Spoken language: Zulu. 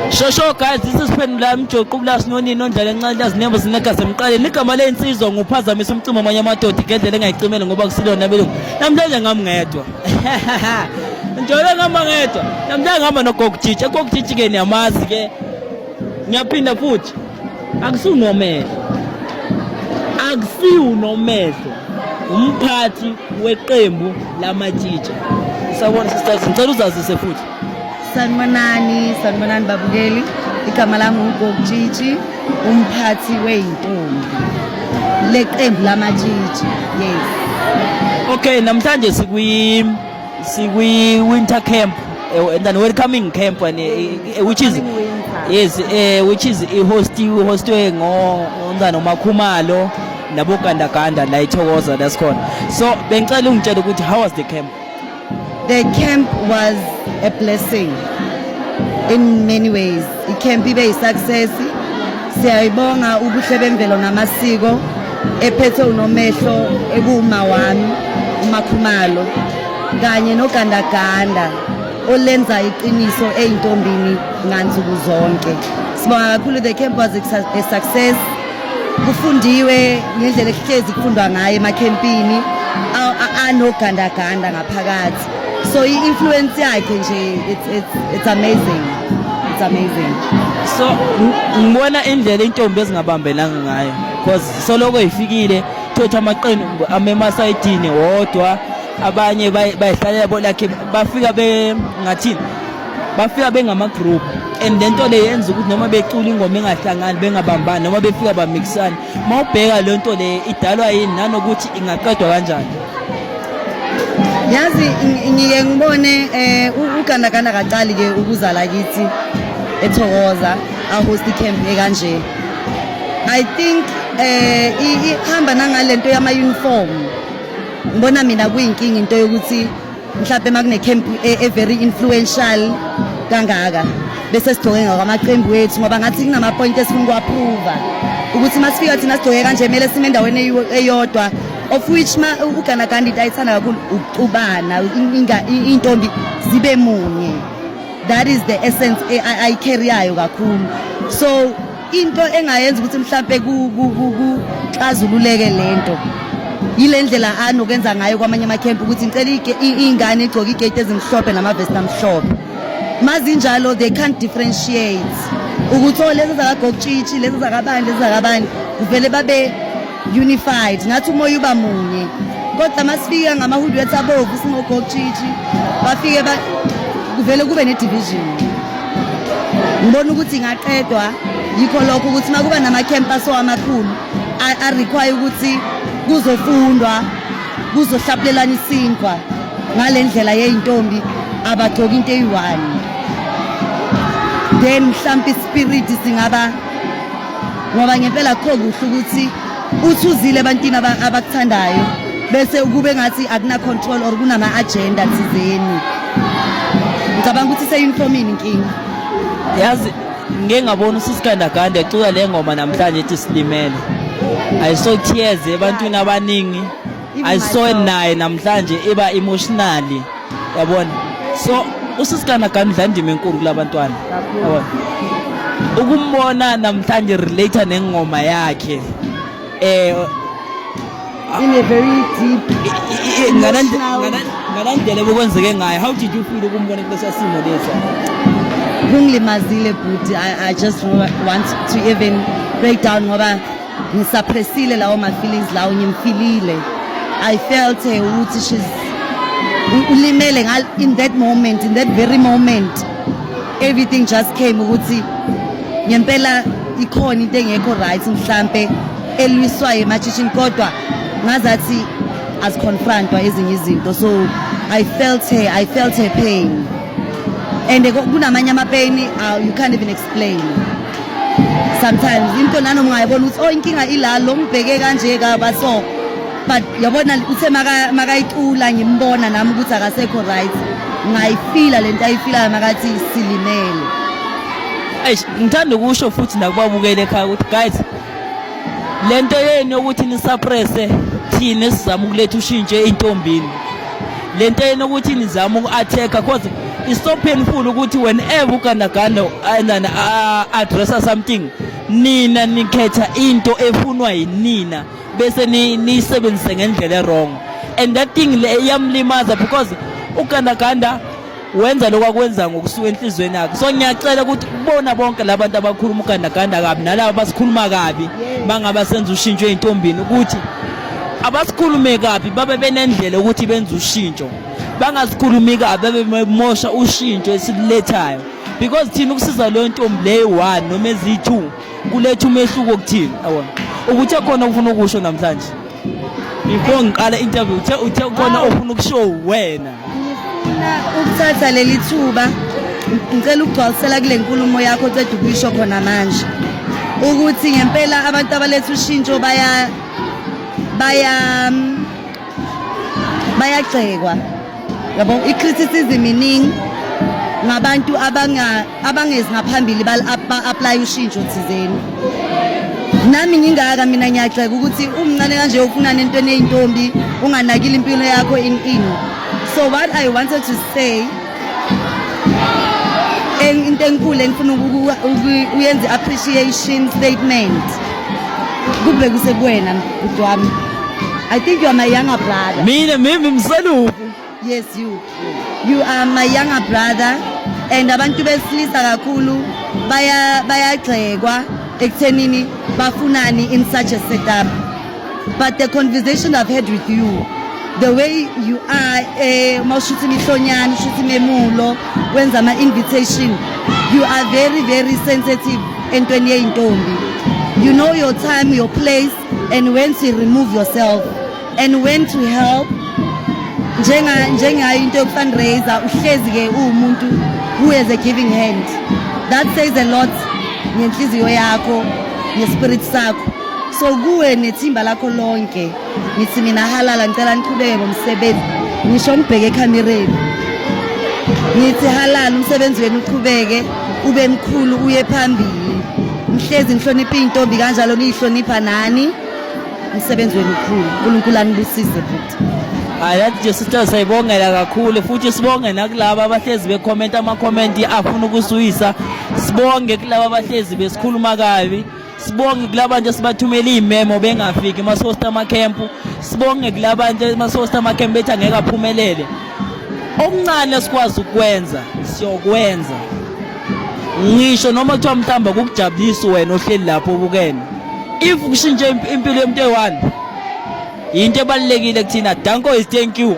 Shosho guys, this is Phendula Mjoqo kula sinonini ondlela encane lazinembo zinegasi emqaleni igama lensizwa nguphazamisa umcimo amanye amadoda ngendlela engayicimela ngoba kusilona belungu namhlanje ngami ngedwa njalo ngama ngedwa namhlanje ngama noGogujiji eGogujiji ke niyamazi ke ngiyaphinda futhi akusiwunomehlo umphathi weqembu lamatshitsha sabona sisters ngicela uzazise futhi Sanibonani babukeli igama lami uGogujiji umphathi weintombi leqembu lamatshitshi yes. Okay, namhlanje sikwi winter camp and then welcoming camp and which is yes which is hostwe ngomntana uMakhumalo nabogandaganda la eThokoza that's called. So bengicela ungitshele ukuthi how was the camp? The camp was a blessing in many ways. Camp ibe success. Siyayibonga ubuhle bemvelo namasiko ephethe unomehlo ekuma wami uMakhumalo kanye nogandaganda olenza iqiniso eintombini ngansuku zonke. Sibonga kakhulu the camp was a success. Kufundiwe ngendlela ehlezi kufundwa ngayo emacampini anogandaganda ngaphakathi. So influence yakhe nje it's amazing. It's amazing. So ngibona indlela intombi ezingabambelanga ngayo because soloko ifikile thotha amaqembu amema sayidini wodwa abanye bayihlalela yabo like bafika ngathini bafika bengama group and lento le yenza ukuthi noma becula ingoma engahlangani bengabambani noma befika bamixana mawubheka lento le idalwa yini nanokuthi ingaqedwa kanjani. Yazi ngike ngibone ugandaganda kaqali ke ukuzala kithi eThokoza a host camp ekanje. I think ihamba nangalento yama uniform. Ngibona mina kuyinkinga into yokuthi mhlawumbe makune camp very influential kangaka bese sigcoke ngakwamaqembu wethu ngoba ngathi kunama point esifuna ukuapprove ukuthi masifika thina sigcoke kanje kumele sime endaweni eyodwa of which ugandaganda ayithanda kakhulu ukucubana intombi zibe munye. That is the essence I carry yayo kakhulu. So into engayenza ukuthi mhlawumbe kuxazululeke lento yile ndlela anokwenza ngayo kwamanye amacamp ukuthi ngicela ingane igcoke igate ezimhlophe namavest amhlophe mazinjalo they can't differentiate ukuthi lezi zakaGogujiji lezi zakabani kuvele babe unified ngathi umoya uba munye kodwa masifika ngamahudi wethu abovu singoGogujiji bafike kuvele kube ne division. Ngibona ukuthi ingaqedwa yikho lokho ukuthi makuba nama campus amakhulu a require ukuthi kuzofundwa kuzohlabelelana isinkwa ngalendlela yeintombi abagcoka into eyi-one then mhlawumbe spirit singaba ngoba ngempela kho kuhle ukuthi uthuzile ebantwini abakuthandayo bese kube ngathi akuna control or kunama agenda thizeni. Ngicabanga ukuthi se-uniformini inkinga. Yazi ngeke ngabona usisigandaganda ecula le ngoma namhlanje ethi silimele. I saw tears ebantwini abaningi. I saw naye namhlanje eba emotionally. Yabona. So usisigandaganda udla indima enkulu kulabantwana. Yabona. Ukumbona namhlanje relate nengoma yakhe in a very deep ngalendlela bokwenzeke ngayo. How did you feel ukumbona kulesa simo lesa? Kungilimazile but I just want to even break down ngoba ngisappressile lawo my feelings lawo ngimfilile. I felt ukuthi she's ulimele in that moment, in that very moment everything just came ukuthi ngempela ikhona into engekho right mhlambe elwiswayo ematshitshini kodwa ngazathi as confrontwa ezinye izinto. So I felt her pain and kunamanye ama pain you can't even explain sometimes into nanoma ungayibona ukuthi inkinga ilalo ngibheke kanje kaba so but yabona uthe makayicula ngimbona nami ukuthi akasekho right ngayifila lento ayifila makathi silimele. Ngithanda ukusho futhi nakubabukele ekhaya ukuthi guys lento yenu ukuthi nisuppresse thina sizama ukuletha ushintshe intombini lento yenu ukuthi nizama uku-attack because it's so painful ukuthi whenever ugandaganda and addressa something nina nikhetha into efunwa yinina bese nisebenzise ngendlela wrong, and that thing le iyamlimaza because ugandaganda wenza lokho akwenza ngokusuka enhlizweni yakhe. So ngiyacela ukuthi kubona bonke labantu abakhuluma ugandaganda kabi nalabo basikhuluma kabi bangaba senza ushintsho eintombini ukuthi abasikhulume kabi babe benendlela ukuthi benze ushintsho, bangasikhulumi kabi babe bemosha ushintsho esilethayo, because thina ukusiza leyo ntombi leyo 1 noma ezi2 kuletha umehluko kuthina. Yabona ukuthi khona ufuna ukusho namhlanje before ngiqala interview uthe khona ufuna ukushow wena. Ngifuna ukuthatha leli thuba ngicela ukugcwalisela kule nkulumo yakho oceda ukuyisho khona manje ukuthi ngempela abantu abaletha ushintsho bayagxekwa. Yabo i-criticism iningi ngabantu abangezi ngaphambili ba-apply ushintsho thizeni. Nami ngingaka mina ngiyagxeka ukuthi umncane kanje ufuna nento eneyintombi unganakile impilo yakho in. So what I wanted to say into enkulu engifuna uyenze appreciation statement kube kusebuwena mfowethu wami. I think you are my younger brother. Mimi msaluphi. Yes, you are my younger brother, and abantu besilisa kakhulu bayagxekwa ekuthenini bafunani in such a setup. But the conversation I've had with you, the way you are, mawushuthi mihlonyana ushuthi memulo wenza ama invitation, you are very very sensitive entweni yeintombi. You know your time, your place, and when to remove yourself and when to help. Njengayo into yokufundraiser uhlezi ke umuntu who has a giving hand. That says a lot ngenhliziyo yakho, ngespirit sakho. So kuwe nethimba lakho lonke nithi mina halala ngicela niqhubeke ngomsebenzi. Ngisho ngibheke ekhamereni nithi halala umsebenzi wenu uqhubeke ube mkhulu uye phambili. Ngihlezi ngihlonipha intombi kanjalo niyihlonipha nani umsebenzi wenu ukhulu. uNkulunkulu anibusise futhi. Hayi nje sister sayibongela kakhulu futhi sibonge nakulabo abahlezi becomment ama-comment afuna ukusuyisa. Sibonge kulabo abahlezi besikhuluma kabi. Sibonge kulabo nje sibathumela imemo bengafiki emasosta camp. Sibonge kulabo nje emasosta camp bethi angeke aphumelele. Okuncane sikwazi ukwenza siyokwenza. Ngisho noma kuthiwa mhlamba kukujabulisa wena ohleli lapho ubukene. If kushintshe impilo yomuntu eyi-1 into ebalulekile kuthina. Danko is thank you.